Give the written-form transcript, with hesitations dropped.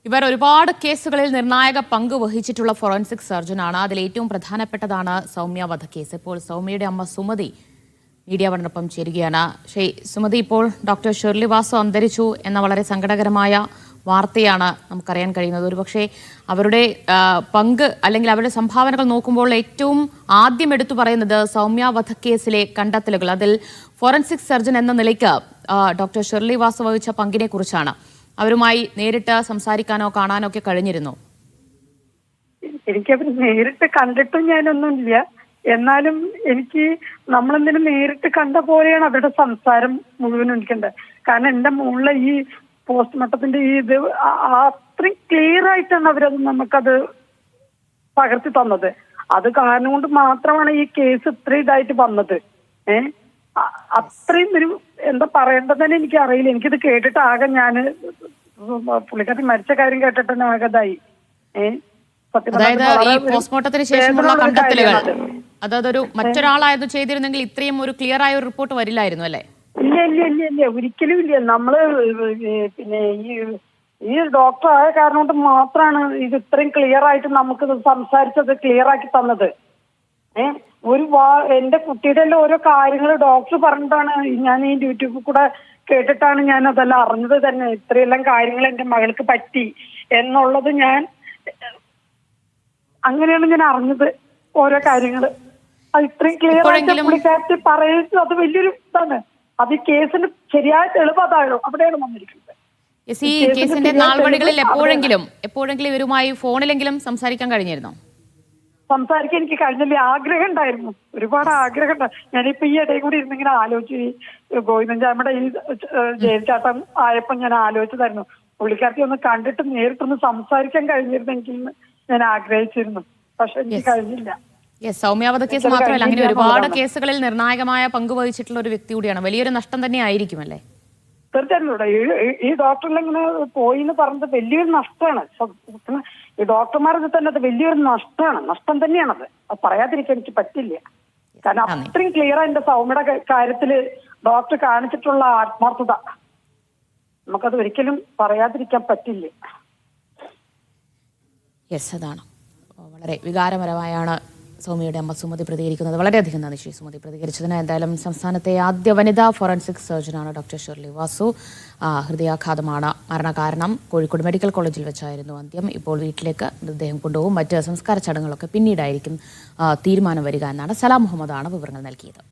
ഇവർ ഒരുപാട് കേസുകളിൽ നിർണായക പങ്ക് വഹിച്ചിട്ടുള്ള ഫോറൻസിക് സർജനാണ്. അതിൽ ഏറ്റവും പ്രധാനപ്പെട്ടതാണ് സൗമ്യ വധക്കേസ്. ഇപ്പോൾ സൗമ്യയുടെ അമ്മ സുമതി മീഡിയ വണിനൊപ്പം ചേരുകയാണ്. സുമതി, ഇപ്പോൾ ഡോക്ടർ ഷെർലി വാസു അന്തരിച്ചു എന്ന വളരെ സങ്കടകരമായ വാർത്തയാണ് നമുക്കറിയാൻ കഴിയുന്നത്. ഒരുപക്ഷെ അവരുടെ പങ്ക് അല്ലെങ്കിൽ അവരുടെ സംഭാവനകൾ നോക്കുമ്പോൾ ഏറ്റവും ആദ്യം എടുത്തു പറയുന്നത് സൗമ്യ വധക്കേസിലെ കണ്ടെത്തലുകൾ, അതിൽ ഫോറൻസിക് സർജൻ എന്ന നിലയ്ക്ക് ഡോക്ടർ ഷെർലി വാസു വഹിച്ച പങ്കിനെ കുറിച്ചാണ്. അവരുമായി നേരിട്ട് സംസാരിക്കാനോ കാണാനോ ഒക്കെ കഴിഞ്ഞിരുന്നു? എനിക്കവർ നേരിട്ട് കണ്ടിട്ടും ഞാനൊന്നുമില്ല. എന്നാലും എനിക്ക് നമ്മളെന്തിനും നേരിട്ട് കണ്ട പോലെയാണ് അവരുടെ സംസാരം മുഴുവൻ എനിക്കുണ്ട്. കാരണം എന്റെ മുകളിലെ ഈ പോസ്റ്റ്മോർട്ടത്തിന്റെ ഈ ഇത് അത്രയും ക്ലിയർ ആയിട്ടാണ് അവരത് നമുക്കത് പകർത്തി തന്നത്. അത് കാരണം കൊണ്ട് മാത്രമാണ് ഈ കേസ് ഇത്രയും ഇതായിട്ട് വന്നത്. അത്രയും ഒരു എന്താ പറയേണ്ടതെന്ന് എനിക്ക് അറിയില്ല. എനിക്കിത് കേട്ടിട്ട് ആകെ ഞാന് പുള്ളിക്കാരി മരിച്ച കാര്യം കേട്ടിട്ട് തന്നെ ആകതായി. അതായത് ഈ പോസ്റ്റ്മോർട്ടത്തിന് ശേഷമുള്ള കണ്ടെത്തലുകൾ, അതൊരു മറ്റൊരാളായത് ചെയ്തിരുന്നെങ്കിൽ ഇത്രയും ഒരു ക്ലിയർ ആയ ഒരു റിപ്പോർട്ട് വരില്ലായിരുന്നു അല്ലേ? ഇല്ല ഇല്ല ഇല്ല ഇല്ല ഒരിക്കലും ഇല്ല. നമ്മള് പിന്നെ ഈ ഡോക്ടർ ആയ കാരണം കൊണ്ട് മാത്രമാണ് ഇത് ഇത്രയും ക്ലിയർ ആയിട്ട് നമുക്ക് സംസാരിച്ചത് ക്ലിയർ ആക്കി തന്നത്. എന്റെ കുട്ടിയുടെ എല്ലാം ഓരോ കാര്യങ്ങൾ ഡോക്ടർ പറഞ്ഞിട്ടാണ് ഞാൻ ഈ യൂട്യൂബിൽ കൂടെ കേട്ടിട്ടാണ് ഞാൻ അതെല്ലാം അറിഞ്ഞത് തന്നെ. ഇത്രയെല്ലാം കാര്യങ്ങൾ എന്റെ മകൾക്ക് പറ്റി എന്നുള്ളത് അങ്ങനെയാണ് ഞാൻ അറിഞ്ഞത്. ഓരോ കാര്യങ്ങള് അത് ഇത്രയും ക്ലിയർ ആയിട്ട് പുള്ളിക്കാരത്തി പറയുന്നത് അത് വലിയൊരു ഇതാണ്. അത് ഈ കേസിന് ശരിയായ തെളിവ് അതാണോ അവിടെയാണ് വന്നിരിക്കുന്നത്. ഈ കേസിന്റെ നാൾവഴികളിൽ എപ്പോഴെങ്കിലും ഇവരുമായി ഫോണിലെങ്കിലും സംസാരിക്കാൻ കഴിഞ്ഞിരുന്നോ? സംസാരിക്കാൻ എനിക്ക് കഴിഞ്ഞില്ല. ആഗ്രഹം ഉണ്ടായിരുന്നു, ഒരുപാട് ആഗ്രഹം ഉണ്ടായി. ഞാനിപ്പോ ഈ ഇടയിൽ കൂടി ഇരുന്നിങ്ങനെ ആലോചിച്ചു. ഈ ഗോവിന്ദൻചാമിയുടെ ഈ ജയിൽച്ചാട്ടം ആയപ്പോ ഞാൻ ആലോചിച്ചതായിരുന്നു പുള്ളിക്കാരത്തി ഒന്ന് കണ്ടിട്ട് നേരിട്ടൊന്ന് സംസാരിക്കാൻ കഴിഞ്ഞിരുന്നെങ്കിൽ ഞാൻ ആഗ്രഹിച്ചിരുന്നു. പക്ഷെ എനിക്ക് കഴിഞ്ഞില്ല. സൗമ്യ വധക്കേസ് മാത്രമല്ല, അങ്ങനെ ഒരുപാട് കേസുകളിൽ നിർണായകമായ പങ്ക് വഹിച്ചിട്ടുള്ള ഒരു വ്യക്തി കൂടിയാണ്. വലിയൊരു നഷ്ടം തന്നെ ആയിരിക്കും അല്ലേ? തീർച്ചയായിട്ടും ഈ ഡോക്ടറിൽ ഇങ്ങനെ പോയി എന്ന് പറഞ്ഞത് വലിയൊരു നഷ്ടമാണ്. ഈ ഡോക്ടർമാർക്ക് തന്നെ അത് വലിയൊരു നഷ്ടം തന്നെയാണത്. അത് പറയാതിരിക്കാൻ എനിക്ക് പറ്റില്ല. കാരണം അത്രയും ക്ലിയർ എന്റെ സൗമ്യയുടെ കാര്യത്തില് ഡോക്ടർ കാണിച്ചിട്ടുള്ള ആത്മാർത്ഥത നമുക്കത് ഒരിക്കലും പറയാതിരിക്കാൻ പറ്റില്ല. അതാണ് വളരെ വികാരപരമായാണ് സൗമ്യയുടെ അമ്മ സുമതി പ്രതികരിക്കുന്നത്. വളരെയധികം നന്ദി സുമതി പ്രതികരിച്ചതിന്. എന്തായാലും സംസ്ഥാനത്തെ ആദ്യ വനിതാ ഫോറൻസിക് സർജനാണ് ഡോക്ടർ ഷെർലി വാസു. ഹൃദയാഘാതമാണ് മരണകാരണം. കോഴിക്കോട് മെഡിക്കൽ കോളേജിൽ വെച്ചായിരുന്നു അന്ത്യം. ഇപ്പോൾ വീട്ടിലേക്ക് മൃതദേഹം കൊണ്ടുപോകും. മറ്റ് സംസ്കാര ചടങ്ങുകളൊക്കെ പിന്നീടായിരിക്കും തീരുമാനം വരിക എന്നാണ്. സലാം മുഹമ്മദാണ് വിവരങ്ങൾ നൽകിയത്.